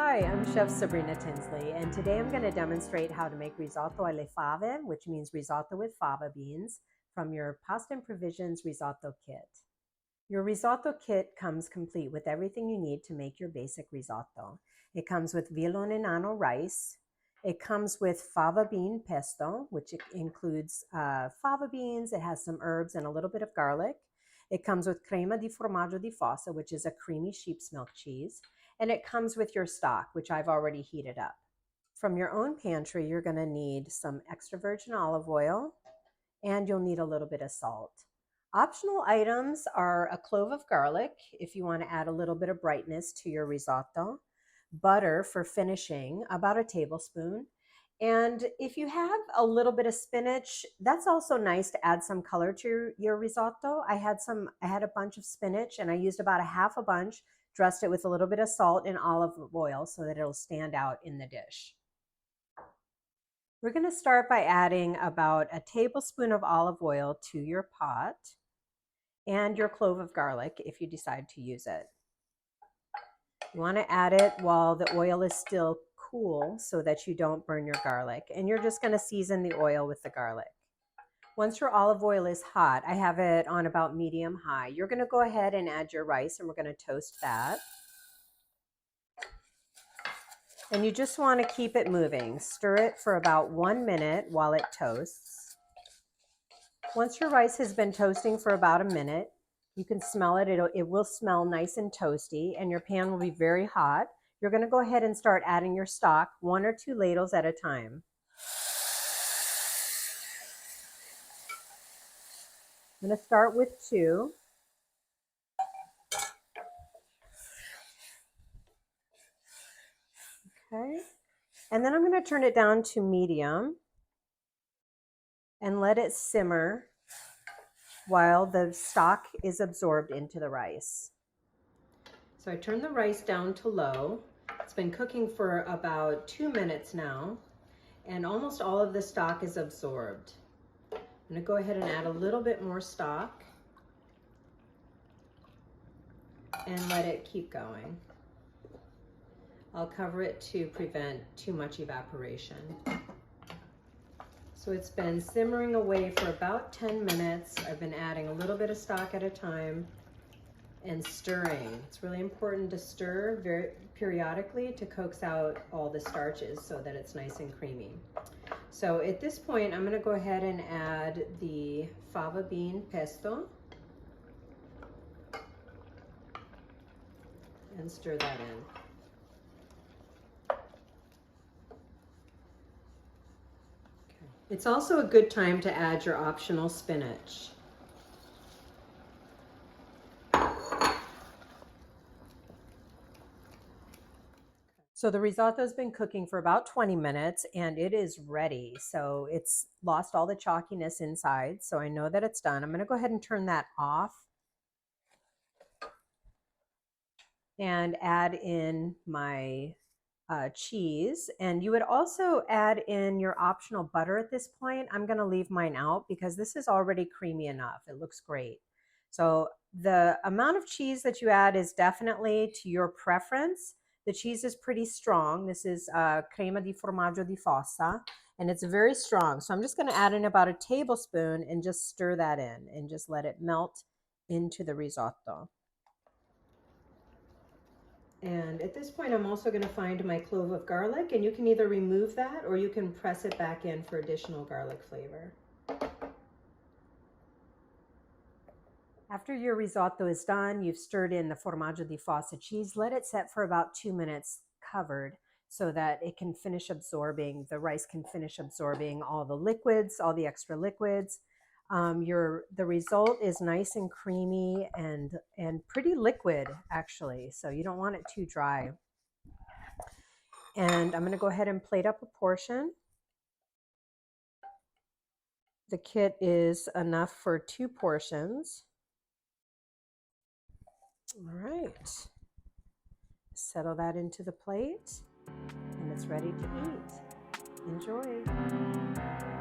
Hi, I'm Chef Sabrina Tinsley, and today I'm going to demonstrate how to make risotto alle fave, which means risotto with fava beans, from your Pasta and Provisions risotto kit. Your risotto kit comes complete with everything you need to make your basic risotto. It comes with villone nano rice. It comes with fava bean pesto, which includes fava beans. It has some herbs and a little bit of garlic. It comes with crema di formaggio di fossa, which is a creamy sheep's milk cheese. And it comes with your stock, which I've already heated up. From your own pantry, you're going to need some extra virgin olive oil, and you'll need a little bit of salt. Optional items are a clove of garlic if you want to add a little bit of brightness to your risotto, butter for finishing, about a tablespoon, and if you have a little bit of spinach, that's also nice to add some color to your risotto. I had a bunch of spinach, and I used about a half a bunch, dressed it with a little bit of salt and olive oil so that it'll stand out in the dish. We're going to start by adding about a tablespoon of olive oil to your pot and your clove of garlic if you decide to use it. You want to add it while the oil is still cool so that you don't burn your garlic. And you're just going to season the oil with the garlic. Once your olive oil is hot, I have it on about medium high. You're going to go ahead and add your rice, and we're going to toast that. And you just want to keep it moving. Stir it for about 1 minute while it toasts. Once your rice has been toasting for about a minute, you can smell it. It will smell nice and toasty, and your pan will be very hot. You're going to go ahead and start adding your stock, 1 or 2 ladles at a time. I'm going to start with 2. Okay. And then I'm going to turn it down to medium and let it simmer while the stock is absorbed into the rice. So I turned the rice down to low. It's been cooking for about 2 minutes now, and almost all of the stock is absorbed. I'm going to go ahead and add a little bit more stock and let it keep going. I'll cover it to prevent too much evaporation. So it's been simmering away for about 10 minutes. I've been adding a little bit of stock at a time and stirring. It's really important to stir very periodically to coax out all the starches so that it's nice and creamy. So at this point, I'm going to go ahead and add the fava bean pesto and stir that in. Okay. It's also a good time to add your optional spinach. So the risotto has been cooking for about 20 minutes and it is ready. So it's lost all the chalkiness inside. So I know that it's done. I'm going to go ahead and turn that off and add in my cheese. And you would also add in your optional butter at this point. I'm going to leave mine out because this is already creamy enough. It looks great. So the amount of cheese that you add is definitely to your preference. The cheese is pretty strong. This is crema di formaggio di fossa, and it's very strong. So I'm just going to add in about a tablespoon and just stir that in and just let it melt into the risotto. And at this point, I'm also going to find my clove of garlic, and you can either remove that or you can press it back in for additional garlic flavor. After your risotto is done, you've stirred in the formaggio di fossa cheese. Let it set for about 2 minutes covered so that it can finish absorbing, the rice can finish absorbing all the liquids, all the extra liquids. The result is nice and creamy and pretty liquid, actually, so you don't want it too dry. And I'm going to go ahead and plate up a portion. The kit is enough for 2 portions. All right, settle that into the plate, and it's ready to eat. Enjoy.